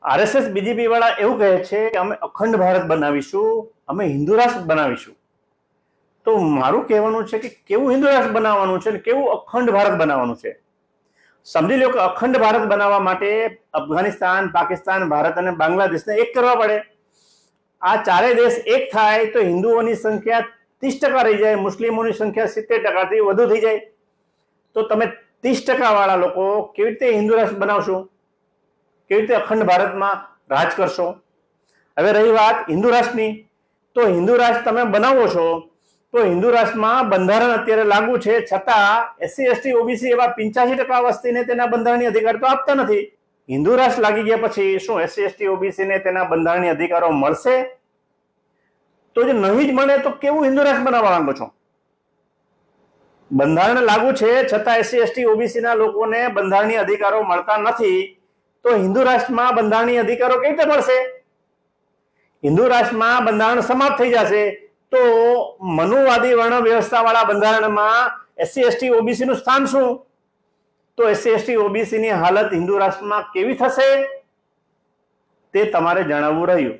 RSS BJP વાળા એવું કહે છે કે અમે અખંડ ભારત બનાવીશું, અમે હિન્દુ રાષ્ટ્ર બનાવીશું. તો મારું કહેવાનું છે કે કેવું હિન્દુ રાષ્ટ્ર બનાવવાનું છે ને કેવું અખંડ ભારત બનાવવાનું છે. સમજી લો કે અખંડ ભારત બનાવવા માટે અફઘાનિસ્તાન, પાકિસ્તાન, ભારત અને બાંગ્લાદેશને એક કરવા પડે. આ ચારેય દેશ એક થાય તો હિન્દુઓની સંખ્યા 30% રહી જાય, મુસ્લિમોની સંખ્યા 70%થી વધુ થઈ જાય. તો તમે 30% વાળા લોકો કેવી રીતે હિન્દુ રાષ્ટ્ર બનાવશો? કેવી રીતે અખંડ ભારતમાં રાજ કરશો? હવે રહી વાત હિન્દુ રાષ્ટ્રની, તો હિન્દુ રાષ્ટ્ર તમે બનાવો છો તો હિન્દુ રાષ્ટ્રમાં બંધારણ અત્યારે લાગુ છે, છતાં એસસી એસટી ઓબીસી એવા 85% વસ્તીને તેના બંધારણીય અધિકાર તો આપતા નથી. હિન્દુ રાષ્ટ્ર લાગી ગયા પછી શું એસસી એસટી ઓબીસીને તેના બંધારણીય અધિકારો મળશે? તો જો નહીં જ મળે તો કેવું હિન્દુ રાષ્ટ્ર બનાવવા માંગો છો? બંધારણ લાગુ છે છતાં એસસી એસટી ઓબીસી ના લોકોને બંધારણીય અધિકારો મળતા નથી, તો હિન્દુ રાષ્ટ્રમાં બંધારણીય અધિકારો કેવી રીતે મળશે? હિન્દુ રાષ્ટ્રમાં બંધારણ સમાપ્ત થઈ જશે તો મનુવાદી વર્ણ વ્યવસ્થા વાળા બંધારણમાં એસસી એસટી ઓબીસી નું સ્થાન શું? તો એસસી એસટી ઓબીસી ની હાલત હિન્દુ રાષ્ટ્રમાં કેવી થશે તે તમારે જણાવવું રહ્યું.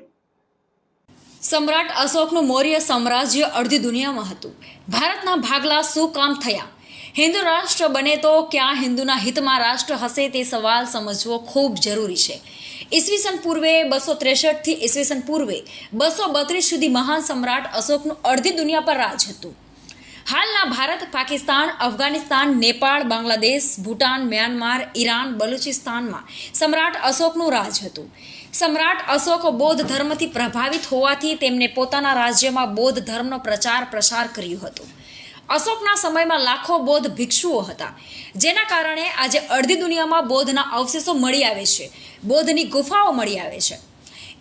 સમ્રાટ અશોકનું મૌર્ય સામ્રાજ્ય અડધી દુનિયામાં હતું. ભારતના ભાગલા શું કામ થયા? હિન્દુ રાષ્ટ્ર બને તો ક્યાં હિન્દુના હિતમાં રાષ્ટ્ર હશે તે સવાલ સમજવો ખૂબ જરૂરી છે. ઈસવીસન પૂર્વે 263 થી ઈસવીસન પૂર્વે 232 સુધી મહાન સમ્રાટ અશોકનું અડધી દુનિયા પર રાજ હતું. હાલના ભારત, પાકિસ્તાન, અફઘાનિસ્તાન, નેપાળ, બાંગ્લાદેશ, ભૂટાન, મ્યાનમાર, ઈરાન, બલુચિસ્તાનમાં સમ્રાટ અશોકનું રાજ હતું. સમ્રાટ અશોક બૌદ્ધ ધર્મથી પ્રભાવિત હોવાથી તેમણે પોતાના રાજ્યમાં બૌદ્ધ ધર્મનો પ્રચાર કર્યો હતો. અશોકના સમયમાં લાખો બૌદ્ધ ભિક્ષુઓ હતા, જેના કારણે આજે અડધી દુનિયામાં બૌદ્ધના અવશેષો મળી આવે છે, બૌદ્ધની ગુફાઓ મળી આવે છે.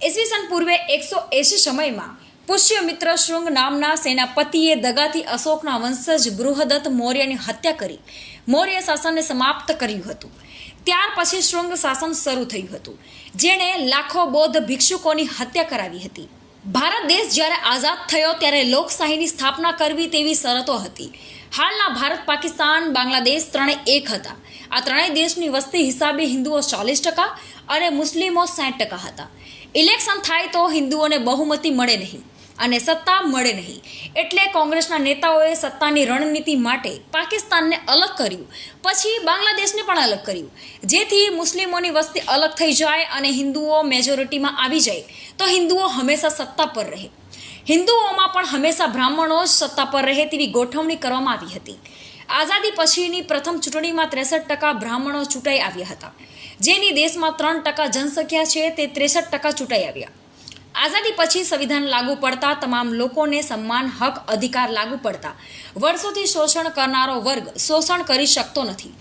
ઈસવીસન પૂર્વે 180 સમયમાં પુષ્યમિત્ર શૃંગ નામના સેનાપતિએ દગાથી અશોકના વંશજ બૃહદત્ત મૌર્યની હત્યા કરી મૌર્ય શાસનને સમાપ્ત કર્યું હતું. ત્યાર પછી શૃંગ શાસન શરૂ થયું હતું, જેણે લાખો બૌદ્ધ ભિક્ષુકોની હત્યા કરાવી હતી. ભારત દેશ જ્યારે આઝાદ થયો ત્યારે લોકશાહીની સ્થાપના કરવી તેવી શરતો હતી. હાલના ભારત, પાકિસ્તાન, બાંગ્લાદેશ ત્રણેય એક હતા. આ ત્રણેય દેશની વસ્તી હિસાબે હિન્દુઓ 40% અને મુસ્લિમો 60% હતા. ઇલેક્શન થાય તો હિન્દુઓને બહુમતી મળે નહીં અને સત્તા મળે નહીં, એટલે કોંગ્રેસના નેતાઓએ સત્તાની રણનીતિ માટે પાકિસ્તાનને અલગ કર્યું, પછી બાંગ્લાદેશને પણ અલગ કર્યું, જેથી મુસ્લિમોની વસ્તી અલગ થઈ જાય અને હિન્દુઓ મેજોરિટીમાં આવી જાય તો હિન્દુઓ હંમેશા સત્તા પર રહે. હિન્દુઓમાં પણ હંમેશા બ્રાહ્મણો જ સત્તા પર રહે તેવી ગોઠવણી કરવામાં આવી હતી. આઝાદી પછીની પ્રથમ ચૂંટણીમાં 63% બ્રાહ્મણો ચૂંટાઈ આવ્યા હતા, જેની દેશમાં 3% જનસંખ્યા છે તે 63% ચૂંટાઈ આવ્યા. આઝાદી પછી સંવિધાન લાગુ પડતા તમામ લોકોને સમાન હક અધિકાર લાગુ પડતા વર્ષોથી શોષણ કરનારો વર્ગ શોષણ કરી શકતો નથી,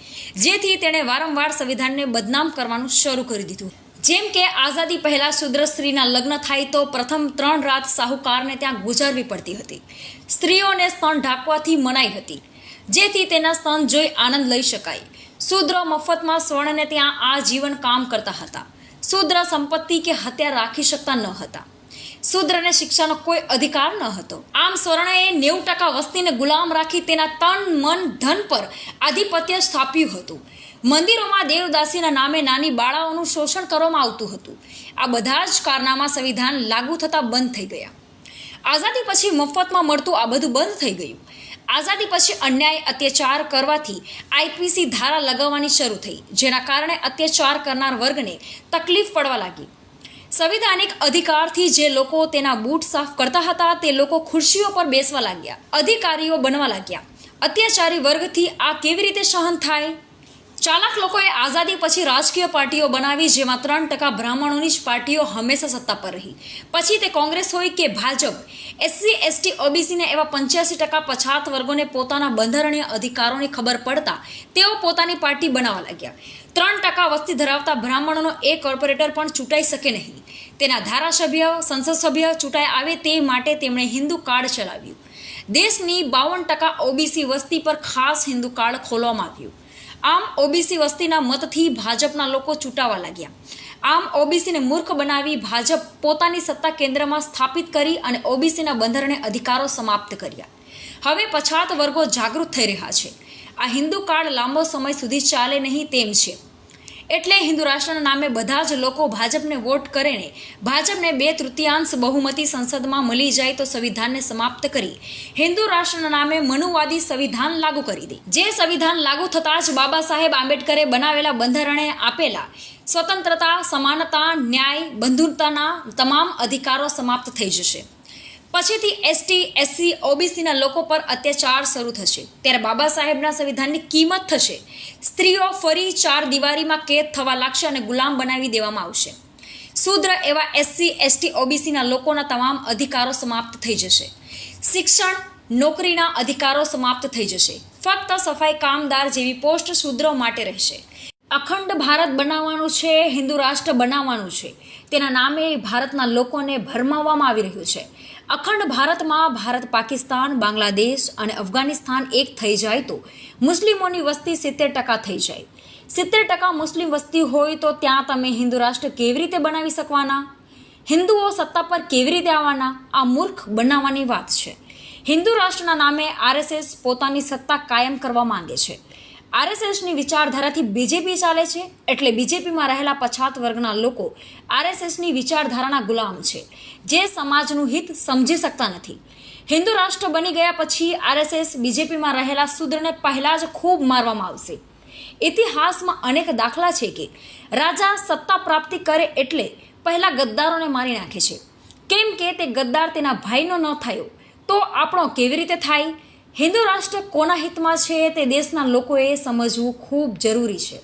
જેથી તેણે વારંવાર સંવિધાનને બદનામ કરવાનું શરૂ કરી દીધું. જેમ કે આઝાદી પહેલા શુદ્ર સ્ત્રીના લગ્ન થાય તો પ્રથમ 3 રાત સાહુકારને ત્યાં ગુજારવી પડતી હતી. સ્ત્રીઓને સ્તન ઢાંકવાથી મનાઈ હતી, જેથી તેના સ્તન જોઈ આનંદ લઈ શકાય. શૂદ્રો મફતમાં સ્વર્ણને ત્યાં આજીવન કામ કરતા હતા. શૂદ્ર સંપત્તિ કે હત્યા રાખી શકતા ન હતા. શૂદ્રને શિક્ષાનો કોઈ અધિકાર ન હતો. આમ સ્વર્ણએ 90% વસ્તીને ગુલામ રાખી તેના તન, મન, ધન પર આધિપત્ય સ્થાપ્યું હતું. મંદિરોમાં દેવદાસીના નામે નાની બાળાઓનું શોષણ કરવામાં આવતું હતું. આ બધા જ કારનામા સંવિધાન લાગુ થતાં બંધ થઈ ગયા. આઝાદી પછી મફતમાં મળતું આ બધું બંધ થઈ ગયું. આઝાદી પછી અન્યાય, અત્યાચાર કરવાથી આઈપીસી ધારા લગાવવાની શરૂ થઈ, જેના કારણે અત્યાચાર કરનાર વર્ગને તકલીફ પડવા લાગી. સંવિધાનિક અધિકારથી જે લોકો તેના બૂટ સાફ કરતા હતા તે લોકો ખુરશીઓ પર બેસવા લાગ્યા, અધિકારીઓ બનવા લાગ્યા. અત્યાચારી વર્ગથી આ કેવી રીતે સહન થાય? ચાલાક લોકોએ આઝાદી પછી રાજકીય પાર્ટીઓ બનાવી, જેમાં 3% બ્રાહ્મણોની જ પાર્ટીઓ હંમેશા સત્તા પર રહી. પછી તે કોંગ્રેસ હોય કે ભાજપ, એસસી એસટી ઓબીસીને એવા 85% પછાત વર્ગોને પોતાના બંધારણીય અધિકારોની ખબર પડતા તેઓ પોતાની પાર્ટી બનાવવા લાગ્યા. 3% વસ્તી ધરાવતા બ્રાહ્મણોનો એક કોર્પોરેટર પણ ચૂંટાઈ શકે નહીં. તેના ધારાસભ્ય, સંસદ સભ્ય ચૂંટાઈ આવે તે માટે તેમણે હિન્દુ કાર્ડ ચલાવ્યું. દેશની 52% ઓબીસી વસ્તી પર ખાસ હિન્દુ કાર્ડ ખોલવામાં આવ્યું. આમ ઓબીસી વસ્તીના મતથી ભાજપના લોકો ચૂંટાવા લાગ્યા. આમ ઓબીસીને મૂર્ખ બનાવી ભાજપ પોતાની સત્તા કેન્દ્રમાં સ્થાપિત કરી અને ઓબીસીના બંધારણીય અધિકારો સમાપ્ત કર્યા. હવે પછાત વર્ગો જાગૃત થઈ રહ્યા છે. આ હિન્દુ કાર્ડ લાંબો સમય સુધી ચાલે નહીં તેમ છે. એટલે હિન્દુ રાષ્ટ્રના નામે બધા જ લોકો ભાજપને વોટ કરીને ભાજપને 2/3 બહુમતી સંસદમાં મળી જાય તો સંવિધાનને સમાપ્ત કરી હિન્દુ રાષ્ટ્રના નામે મનુવાદી સંવિધાન લાગુ કરી દે. જે સંવિધાન લાગુ થતાં જ બાબા સાહેબ આંબેડકરે બનાવેલા બંધારણે આપેલા સ્વતંત્રતા, સમાનતા, ન્યાય, બંધુતાના તમામ અધિકારો સમાપ્ત થઈ જશે. પછીથી એસટી, એસસી, ઓબીસીના લોકો પર અત્યાચાર શરૂ થશે. ત્યારે બાબા સાહેબના સંવિધાનની કિંમત થશે. સ્ત્રીઓ ફરી 4 દિવારીમાં કેદ થવા લાગશે અને ગુલામ બનાવી દેવામાં આવશે. શૂદ્ર એવા એસસી, એસટી, ઓબીસીના લોકોના તમામ અધિકારો સમાપ્ત થઈ જશે. શિક્ષણ, નોકરીના અધિકારો સમાપ્ત થઈ જશે. ફક્ત સફાઈ કામદાર જેવી પોસ્ટ શૂદ્રો માટે રહેશે. અખંડ ભારત બનાવવાનું છે, હિન્દુ રાષ્ટ્ર બનાવવાનું છે. તેના નામે ભારતના લોકોને ભરમાવવામાં આવી રહ્યું છે. અખંડ ભારતમાં ભારત, પાકિસ્તાન, બાંગ્લાદેશ અને અફઘાનિસ્તાન એક થઈ જાય તો મુસ્લિમોની વસ્તી 70% થઈ જાય. 70% મુસ્લિમ વસ્તી હોય તો ત્યાં તમે હિન્દુ રાષ્ટ્ર કેવી રીતે બનાવી શકવાના? હિન્દુઓ સત્તા પર કેવી રીતે આવવાના? આ મૂર્ખ બનાવવાની વાત છે. હિન્દુ રાષ્ટ્રના નામે આરએસએસ પોતાની સત્તા કાયમ કરવા માંગે છે. આરએસએસની વિચારધારાથી બીજેપી ચાલે છે, એટલે બીજેપીમાં રહેલા પછાત વર્ગના લોકો આરએસએસની વિચારધારાના ગુલામ છે, જે સમાજનું હિત સમજી શકતા નથી. હિન્દુ રાષ્ટ્ર બની ગયા પછી આરએસએસ બીજેપીમાં રહેલા શૂદ્રને પહેલા જ ખૂબ મારવામાં આવશે. ઇતિહાસમાં અનેક દાખલા છે કે રાજા સત્તા પ્રાપ્તિ કરે એટલે પહેલા ગદ્દારોને મારી નાખે છે, કેમ કે તે ગદ્દાર તેના ભાઈનો ન થયો તો આપણો કેવી રીતે થાય? હિન્દુ રાષ્ટ્ર કોના હિતમાં છે તે દેશના લોકોએ સમજવું ખૂબ જરૂરી છે.